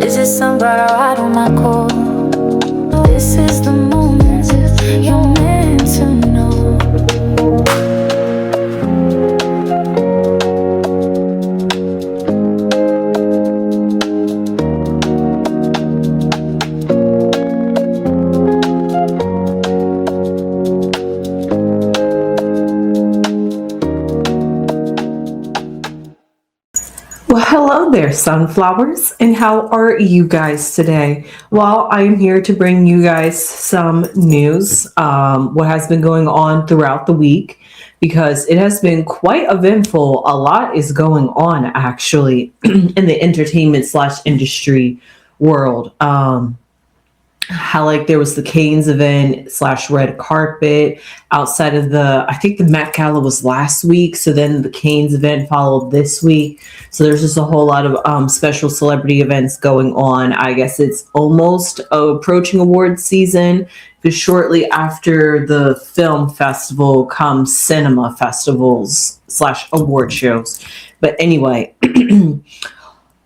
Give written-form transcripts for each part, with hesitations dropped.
Is it somebody right on my call? This is the moment you're meant to know. Well, hello there, sunflowers, and how are you guys today? Well, I'm here to bring you guys some news, what has been going on throughout the week, because it has been quite eventful. A lot is going on, actually, in the entertainment slash industry world. How like there was the Canes event slash red carpet outside of I think the Met Gala was last week. So then the Canes event followed this week. So there's just a whole lot of special celebrity events going on. I guess it's almost approaching award season because shortly after the film festival comes cinema festivals slash award shows. But anyway,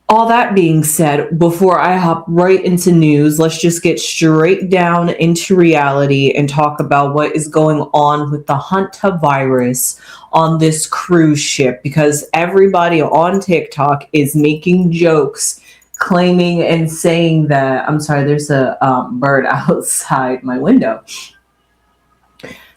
all that being said, before I hop right into news, let's just get straight down into reality and talk about what is going on with the hantavirus on this cruise ship, because everybody on TikTok is making jokes, claiming and saying that, I'm sorry, there's a bird outside my window.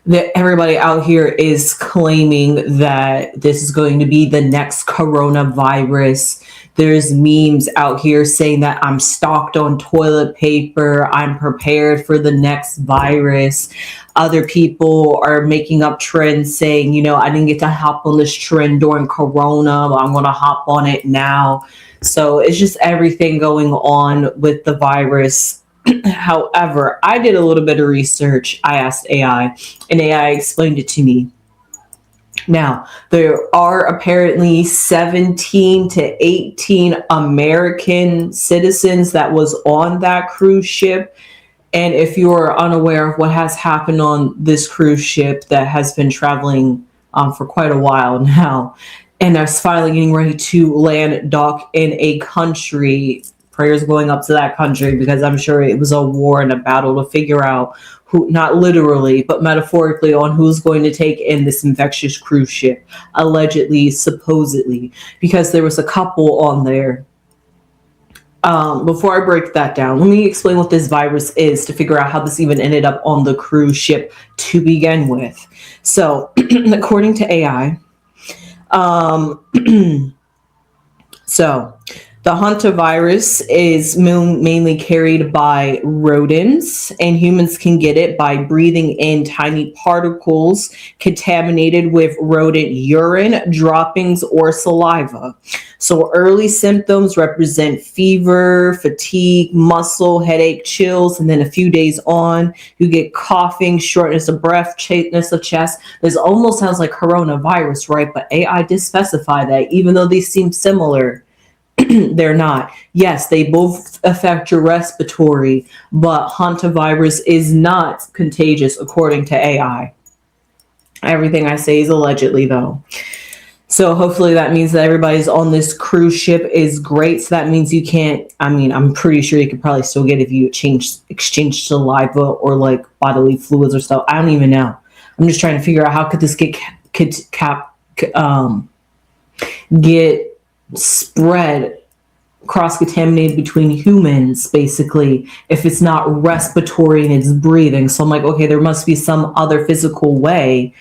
That everybody out here is claiming that this is going to be the next coronavirus. There's memes out here saying that I'm stocked on toilet paper. I'm prepared for the next virus. Other people are making up trends saying, I didn't get to hop on this trend during Corona, but I'm going to hop on it now. So it's just everything going on with the virus. However, I did a little bit of research. I asked AI, and AI explained it to me. Now, there are apparently 17 to 18 American citizens that was on that cruise ship. And if you are unaware of what has happened on this cruise ship that has been traveling for quite a while now, and that's finally getting ready to land dock in a country, prayers going up to that country, because I'm sure it was a war and a battle to figure out who, not literally, but metaphorically, on who's going to take in this infectious cruise ship, allegedly, supposedly, because there was a couple on there. Before I break that down, let me explain what this virus is to figure out how this even ended up on the cruise ship to begin with. So, according to AI, the hantavirus is mainly carried by rodents, and humans can get it by breathing in tiny particles contaminated with rodent urine, droppings, or saliva. So early symptoms represent fever, fatigue, muscle, headache, chills, and then a few days on, you get coughing, shortness of breath, tightness of chest. This almost sounds like coronavirus, right? But AI did specify that even though these seem similar, they're not. Yes, they both affect your respiratory, but hantavirus is not contagious according to AI. Everything I say is allegedly, though. So hopefully that means that everybody's on this cruise ship is great. So that means you can't, I'm pretty sure you could probably still get if you exchange saliva or like bodily fluids or stuff. I don't even know. I'm just trying to figure out how could this get spread, cross-contaminated between humans, basically, if it's not respiratory and it's breathing. So I'm like, okay, there must be some other physical way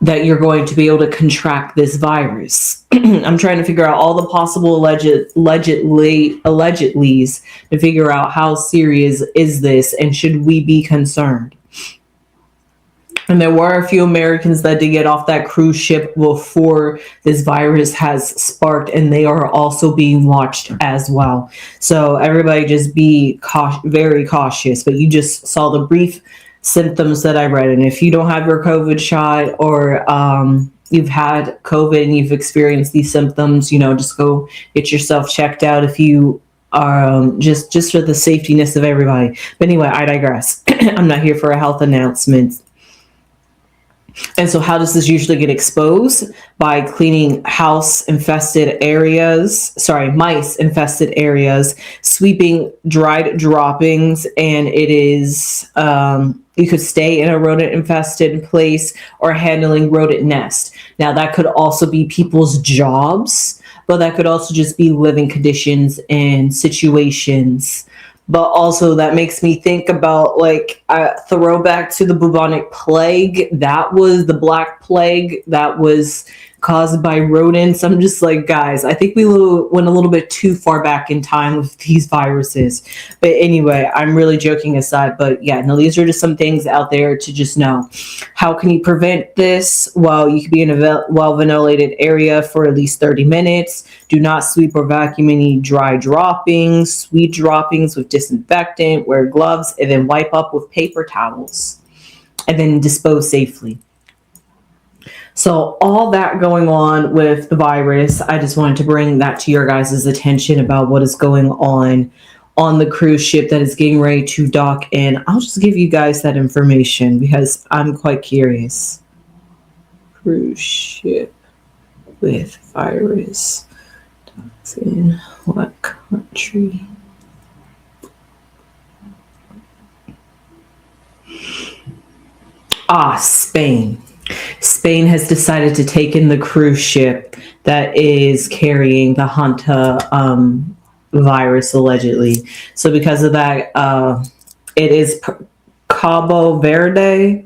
that you're going to be able to contract this virus. I'm trying to figure out all the possible allegedlys to figure out how serious is this and should we be concerned. And there were a few Americans that did get off that cruise ship before this virus has sparked, and they are also being watched as well. So everybody just be very cautious. But you just saw the brief symptoms that I read. And if you don't have your COVID shot or you've had COVID and you've experienced these symptoms, just go get yourself checked out if you just for the safetyness of everybody. But anyway, I digress. I'm not here for a health announcement. And so how does this usually get exposed? By cleaning mice infested areas, sweeping dried droppings, and it is, you could stay in a rodent infested place, or handling rodent nest. Now that could also be people's jobs, but that could also just be living conditions and situations. But also that makes me think about, like, a throwback to the bubonic plague. That was the Black Plague that was caused by rodents. I'm just like, guys, I think we went a little bit too far back in time with these viruses. But anyway, I'm really joking aside. But yeah, no, these are just some things out there to just know. How can you prevent this? Well, you could be in a well-ventilated area for at least 30 minutes. Do not sweep or vacuum any dry droppings, sweet droppings with disinfectant, wear gloves, and then wipe up with paper towels, and then dispose safely. So all that going on with the virus, I just wanted to bring that to your guys' attention about what is going on the cruise ship that is getting ready to dock in. I'll just give you guys that information because I'm quite curious. Cruise ship with virus docks in what country? Spain. Spain has decided to take in the cruise ship that is carrying the Hanta virus, allegedly. So because of that, it is Cabo Verde.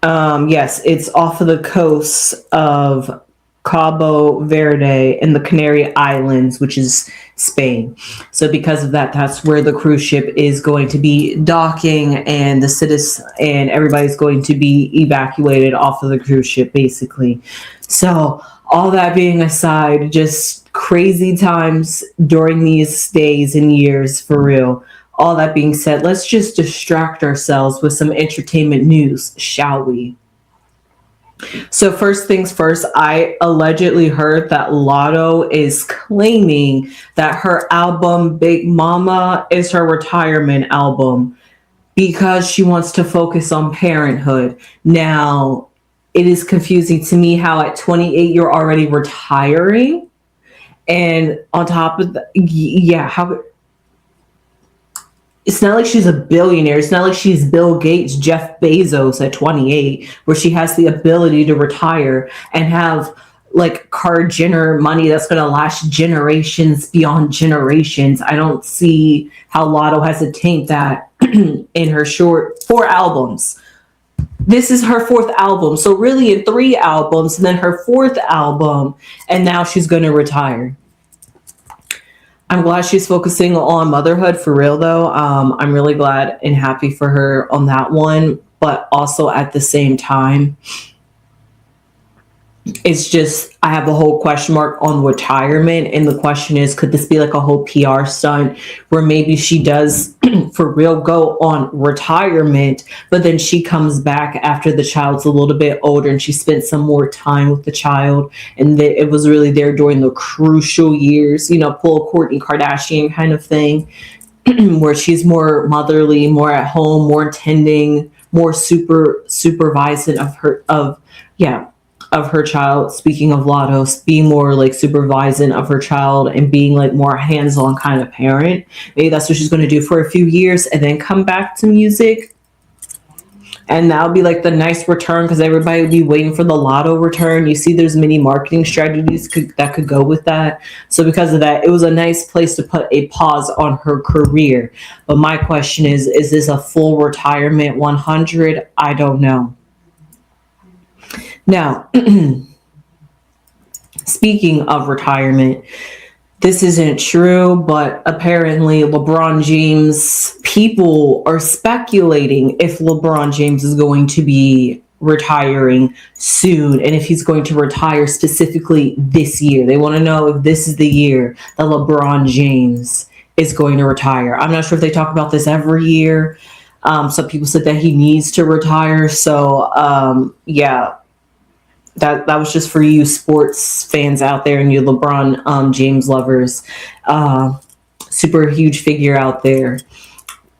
Yes, it's off of the coast of Cabo Verde in the Canary Islands, which is Spain. So because of that, that's where the cruise ship is going to be docking, and the citizens and everybody's going to be evacuated off of the cruise ship, basically. So all that being aside, just crazy times during these days and years, for real. All that being said, let's just distract ourselves with some entertainment news, shall we? So first things first, I allegedly heard that Lotto is claiming that her album Big Mama is her retirement album because she wants to focus on parenthood. Now, it is confusing to me how at 28 you're already retiring. And on top of that, yeah, how... It's not like she's a billionaire. It's not like she's Bill Gates, Jeff Bezos at 28, where she has the ability to retire and have like card Jenner money that's going to last generations beyond generations. I don't see how Lotto has attained that in her short 4 albums. This is her 4th album. So really in 3 albums, and then her 4th album, and now she's going to retire. I'm glad she's focusing on motherhood, for real though. I'm really glad and happy for her on that one. But also at the same time, it's just, I have a whole question mark on retirement. And the question is, could this be like a whole PR stunt where maybe she does for real go on retirement, but then she comes back after the child's a little bit older and she spent some more time with the child. And it was really there during the crucial years, you know, pull a Kourtney Kardashian kind of thing, where she's more motherly, more at home, more tending, more supervising of her child. Speaking of Lotto, being more like supervising of her child and being like more hands-on kind of parent. Maybe that's what she's going to do for a few years and then come back to music. And that'll be like the nice return, because everybody would be waiting for the Lotto return. You see, there's many marketing strategies that could go with that. So because of that, it was a nice place to put a pause on her career. But my question is this a full retirement 100? I don't know. Now, speaking of retirement, this isn't true, but apparently LeBron James, people are speculating if LeBron James is going to be retiring soon and if he's going to retire specifically this year. They want to know if this is the year that LeBron James is going to retire. I'm not sure if they talk about this every year. Some people said that he needs to retire. So, yeah. That was just for you sports fans out there and you LeBron James lovers. Super huge figure out there.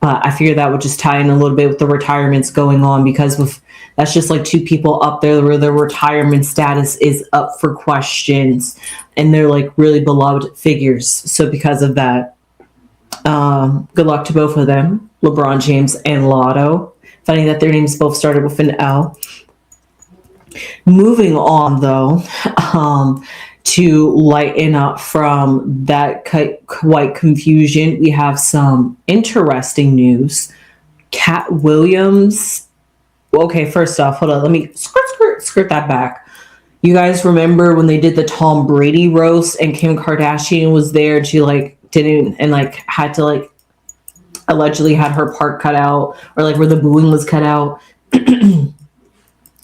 I figured that would just tie in a little bit with the retirements going on, because with That's just like two people up there where their retirement status is up for questions, and they're like really beloved figures. So because of that, good luck to both of them, LeBron James and Lotto. Funny that their names both started with an L. Moving on, though, to lighten up from that white confusion, we have some interesting news. Cat Williams. Okay, first off, hold on. Let me skirt that back. You guys remember when they did the Tom Brady roast and Kim Kardashian was there and she like didn't and like had to like allegedly had her part cut out, or like where the booing was cut out.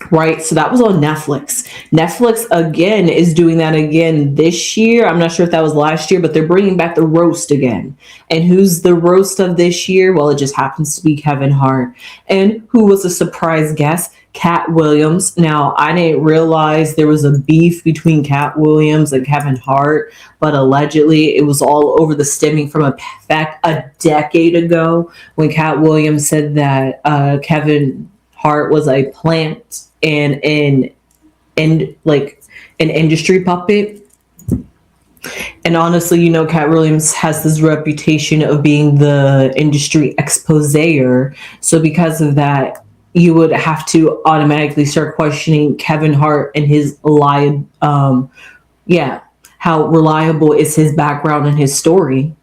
Right, so that was on Netflix. Netflix again is doing that again this year. I'm not sure if that was last year, but they're bringing back the roast again. And who's the roast of this year? Well, it just happens to be Kevin Hart. And who was a surprise guest? Cat Williams. Now, I didn't realize there was a beef between Cat Williams and Kevin Hart, but allegedly it was all over the stemming from a decade ago when Cat Williams said that Kevin Hart was a plant and like an industry puppet. And honestly, you know, Cat Williams has this reputation of being the industry exposer. So because of that, you would have to automatically start questioning Kevin Hart and his how reliable is his background and his story.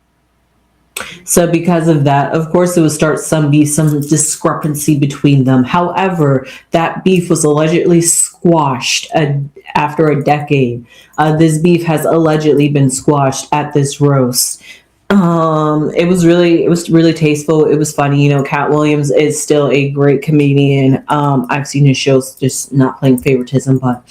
So because of that, of course, it would start some discrepancy between them. However, that beef was allegedly squashed after a decade. This beef has allegedly been squashed at this roast. It was really tasteful. It was funny. You know, Cat Williams is still a great comedian. I've seen his shows, just not playing favoritism, but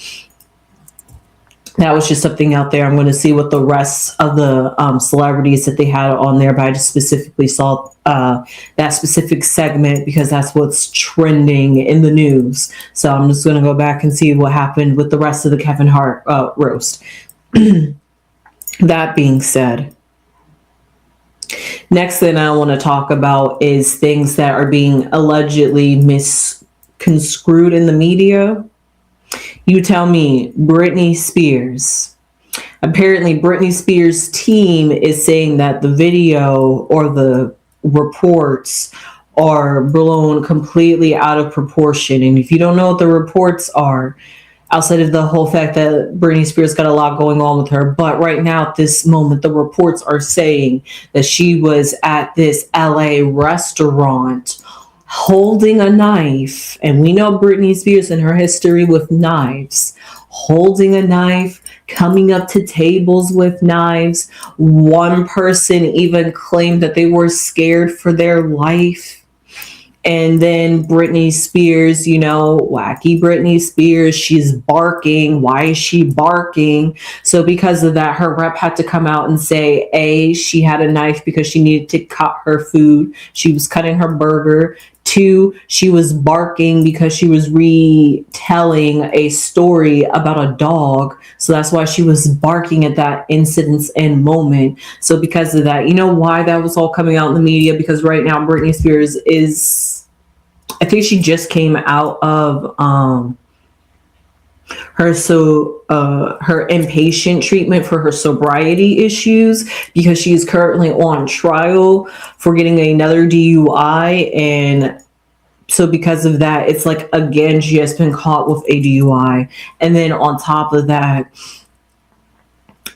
that was just something out there. I'm going to see what the rest of the celebrities that they had on there, but I just specifically saw that specific segment because that's what's trending in the news. So I'm just going to go back and see what happened with the rest of the Kevin Hart roast. That being said, next thing I want to talk about is things that are being allegedly misconstrued in the media. You tell me, Britney Spears. Apparently, Britney Spears' team is saying that the video or the reports are blown completely out of proportion. And if you don't know what the reports are, outside of the whole fact that Britney Spears got a lot going on with her, but right now at this moment, the reports are saying that she was at this LA restaurant holding a knife, and we know Britney Spears and her history with knives, holding a knife, coming up to tables with knives. One person even claimed that they were scared for their life. And then Britney Spears, you know, wacky Britney Spears, she's barking. Why is she barking? So because of that, her rep had to come out and say, A, she had a knife because she needed to cut her food. She was cutting her burger. 2, she was barking because she was retelling a story about a dog. So that's why she was barking at that incident and moment. So because of that, you know why that was all coming out in the media? Because right now Britney Spears is, I think she just came out of her inpatient treatment for her sobriety issues, because she's currently on trial for getting another DUI. And so because of that, it's like, again, she has been caught with a DUI. And then on top of that,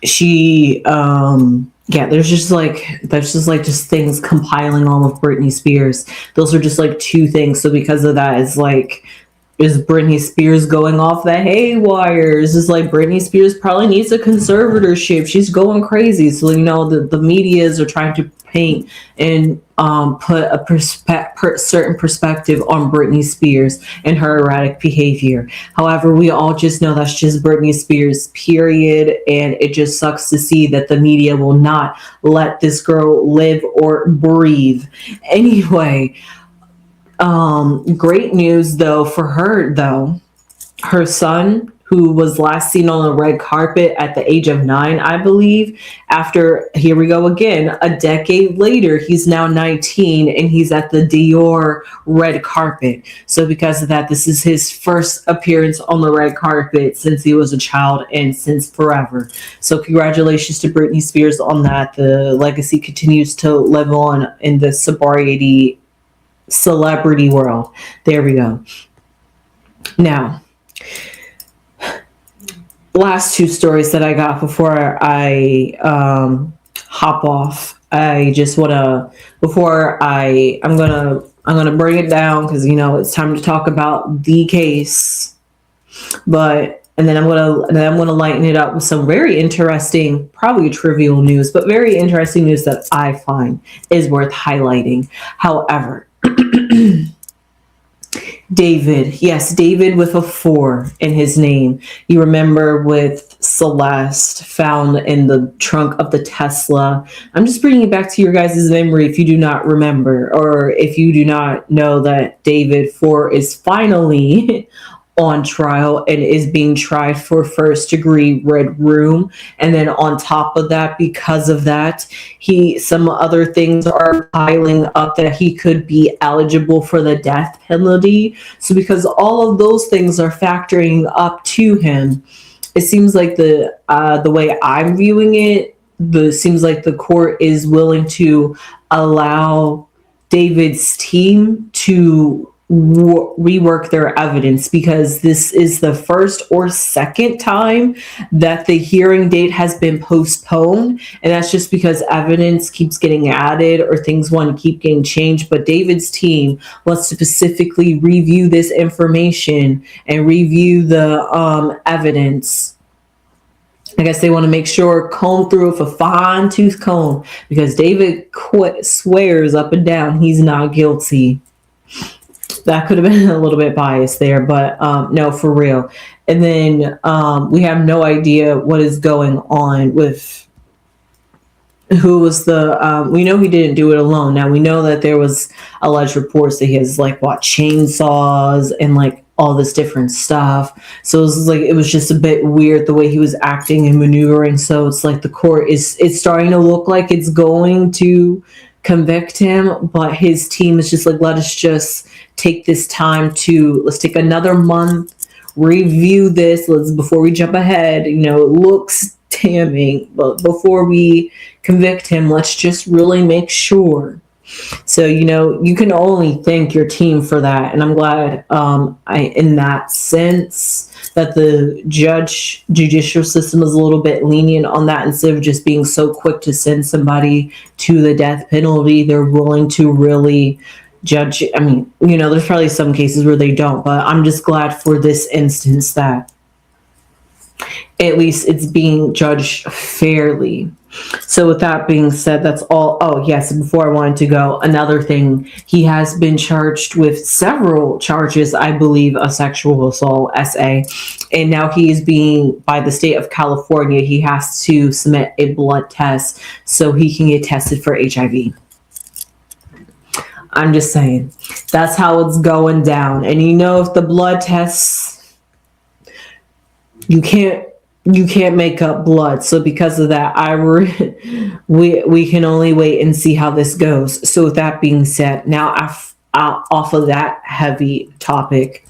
she there's just things compiling on with Britney Spears. Those are just like two things. So because of that, it's like, is Britney Spears going off the haywire? It's just like Britney Spears probably needs a conservatorship. She's going crazy. So, you know, the medias are trying to paint and put a certain perspective on Britney Spears and her erratic behavior. However, we all just know that's just Britney Spears, period. And it just sucks to see that the media will not let this girl live or breathe. Anyway, great news though for her though. Her son, who was last seen on the red carpet at the age of 9, I believe. After, here we go again, a decade later, he's now 19 and he's at the Dior red carpet. So because of that, this is his first appearance on the red carpet since he was a child and since forever. So congratulations to Britney Spears on that. The legacy continues to live on in the sobriety celebrity world. There we go. Now, last two stories that I got before I hop off. I just want to, I'm gonna bring it down because it's time to talk about the case. And then I'm gonna lighten it up with some very interesting, probably trivial news, but very interesting news that I find is worth highlighting. However, David, yes, David with a 4 in his name. You remember with Celeste found in the trunk of the Tesla. I'm just bringing it back to your guys' memory if you do not remember, or if you do not know that David 4 is finally on trial and is being tried for first-degree red room. And then on top of that, because of that, some other things are piling up that he could be eligible for the death penalty. So because all of those things are factoring up to him, it seems like the way I'm viewing it, seems like the court is willing to allow David's team to rework their evidence, because this is the first or second time that the hearing date has been postponed, and that's just because evidence keeps getting added or things want to keep getting changed. But David's team wants to specifically review this information and review the evidence. I guess they want to make sure, comb through with a fine-tooth comb, because David swears up and down he's not guilty. That could have been a little bit biased there, but no, for real. And then we have no idea what is going on with who was we know he didn't do it alone. Now we know that there was alleged reports that he has chainsaws and all this different stuff. So it was just a bit weird the way he was acting and maneuvering. So it's like the court it's starting to look like it's going to convict him, but his team is just let's just take this time let's take another month, review this, before we jump ahead. It looks damning, but before we convict him, let's just really make sure. So you can only thank your team for that, and I'm glad in that sense that the judicial system is a little bit lenient on that. Instead of just being so quick to send somebody to the death penalty, they're willing to really judge. I mean, there's probably some cases where they don't, but I'm just glad for this instance that at least it's being judged fairly. So with that being said, that's all. Oh yes, before I wanted to go, another thing, he has been charged with several charges, I believe, of sexual assault, SA, and now he is being, by the state of California, he has to submit a blood test so he can get tested for HIV. I'm just saying, that's how it's going down. And if the blood tests, you can't make up blood. So because of that, we can only wait and see how this goes. So with that being said, now off of that heavy topic,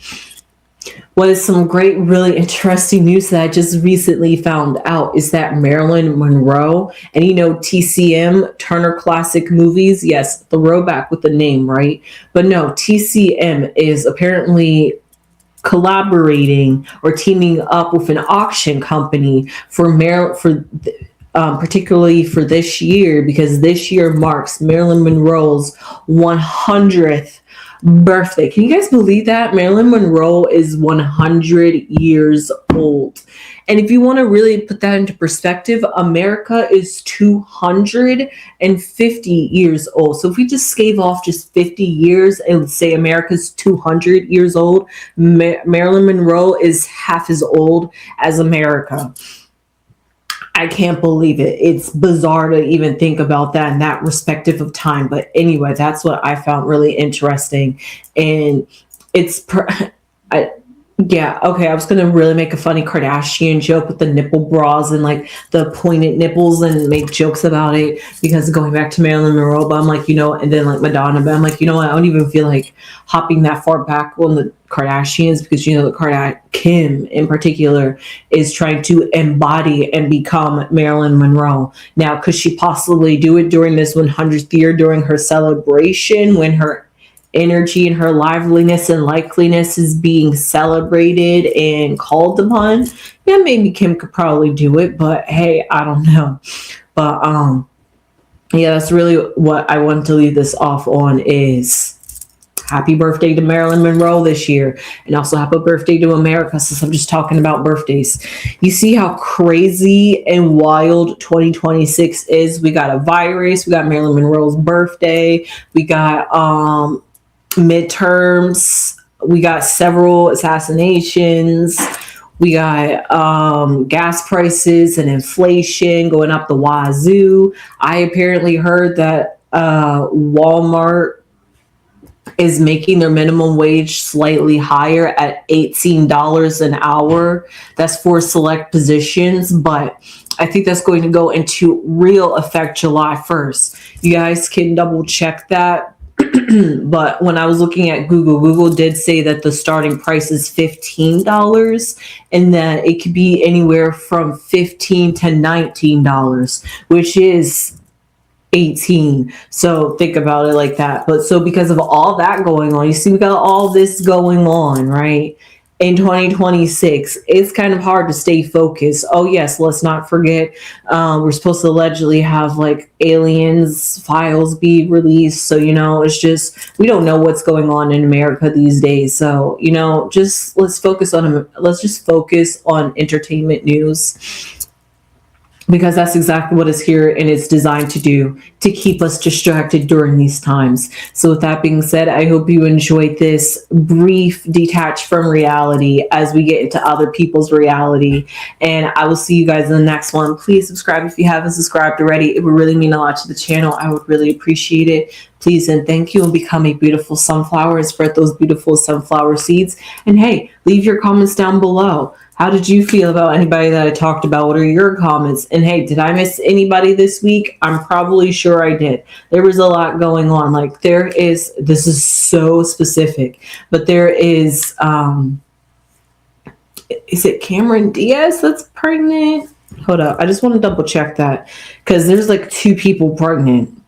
what is some great, really interesting news that I just recently found out is that Marilyn Monroe, and TCM, Turner Classic Movies, yes, throwback with the name, right? But no, TCM is apparently collaborating or teaming up with an auction company particularly for this year, because this year marks Marilyn Monroe's 100th birthday. Can you guys believe that? Marilyn Monroe is 100 years old. And if you want to really put that into perspective, America is 250 years old. So if we just scave off just 50 years and say America's 200 years old, Marilyn Monroe is half as old as America. I can't believe it. It's bizarre to even think about that in that respective of time. But anyway, that's what I found really interesting. And it's, Yeah, okay. I was gonna really make a funny Kardashian joke with the nipple bras and like the pointed nipples and make jokes about it because going back to Marilyn Monroe, but I'm like, and then like Madonna, but I'm like, what? I don't even feel like hopping that far back on the Kardashians because the Kim in particular is trying to embody and become Marilyn Monroe. Now, could she possibly do it during this 100th year during her celebration when her energy and her liveliness and likeliness is being celebrated and called upon? Yeah, maybe Kim could probably do it, but hey, I don't know. But yeah, that's really what I want to leave this off on is happy birthday to Marilyn Monroe this year, and also happy birthday to America, since I'm just talking about birthdays. You see how crazy and wild 2026 is. We got a virus, we got Marilyn Monroe's birthday, we got midterms, we got several assassinations, we got gas prices and inflation going up the wazoo. I apparently heard that Walmart is making their minimum wage slightly higher at $18 an hour. That's for select positions, but I think that's going to go into real effect July 1st. You guys can double check that. But when I was looking at Google did say that the starting price is $15 and that it could be anywhere from $15 to $19, which is 18. So think about it like that. But so because of all that going on, you see, we got all this going on, right? In 2026, it's kind of hard to stay focused. Oh yes, let's not forget, we're supposed to allegedly have like aliens files be released. So it's just, we don't know what's going on in America these days. So just let's just focus on entertainment news, because that's exactly what it's here and it's designed to do, to keep us distracted during these times. So with that being said, I hope you enjoyed this brief detach from reality as we get into other people's reality. And I will see you guys in the next one. Please subscribe if you haven't subscribed already. It would really mean a lot to the channel. I would really appreciate it. Please and thank you, and become a beautiful sunflower and spread those beautiful sunflower seeds. And hey, leave your comments down below. How did you feel about anybody that I talked about? What are your comments? And hey, did I miss anybody this week? I'm probably sure I did. There was a lot going on. Like this is so specific, but there is it Cameron Diaz that's pregnant? Hold up. I just want to double check that because there's like 2 people pregnant.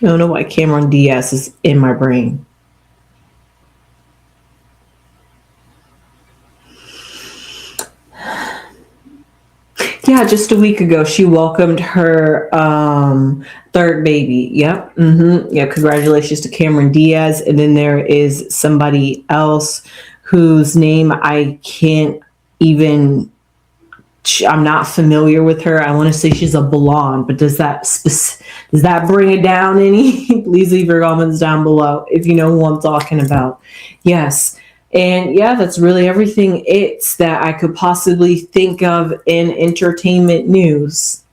I don't know why Cameron Diaz is in my brain. Yeah, just a week ago, she welcomed her 3rd baby. Yep. Yeah, congratulations to Cameron Diaz. And then there is somebody else whose name I can't even, I'm not familiar with her. I want to say she's a blonde, but does that bring it down any? Please leave your comments down below if you know who I'm talking about. Yes. And yeah, that's really everything that I could possibly think of in entertainment news.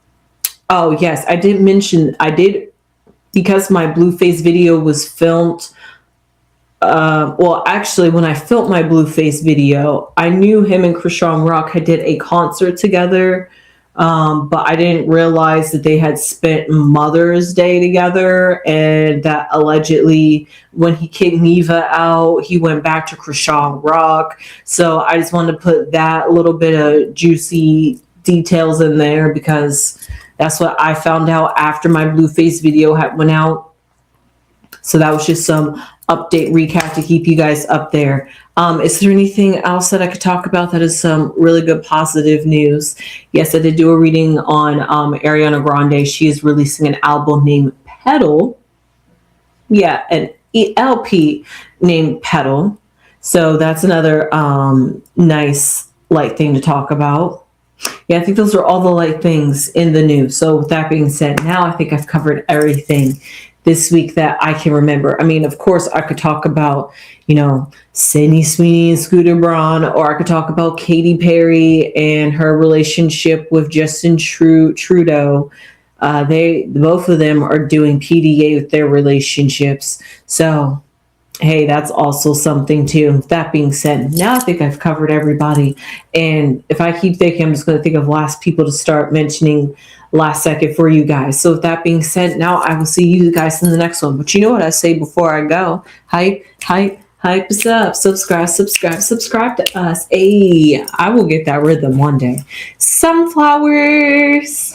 Oh yes, I did mention, because my Blueface video was filmed. Well, actually, when I filmed my Blueface video, I knew him and Krishan Rock had did a concert together. But I didn't realize that they had spent Mother's Day together, and that allegedly when he kicked Neva out, he went back to Krishan Rock. So I just wanted to put that little bit of juicy details in there because that's what I found out after my Blueface video went out. So that was just some update recap to keep you guys up there. Is there anything else that I could talk about that is some really good positive news? Yes, I did do a reading on Ariana Grande. She is releasing an album named Petal. Yeah, an LP named Petal. So that's another nice light thing to talk about. Yeah, I think those are all the light things in the news. So with that being said, now I think I've covered everything this week that I can remember. I mean, of course, I could talk about, Sydney Sweeney and Scooter Braun, or I could talk about Katy Perry and her relationship with Justin Trudeau. Both of them are doing PDA with their relationships. So Hey, that's also something too. That being said, now I think I've covered everybody. And if I keep thinking, I'm just going to think of last people to start mentioning last second for you guys. So with that being said, now I will see you guys in the next one. But you know what I say before I go? Hype, hype, hype us up. Subscribe, subscribe, subscribe to us. Hey, I will get that rhythm one day. Sunflowers.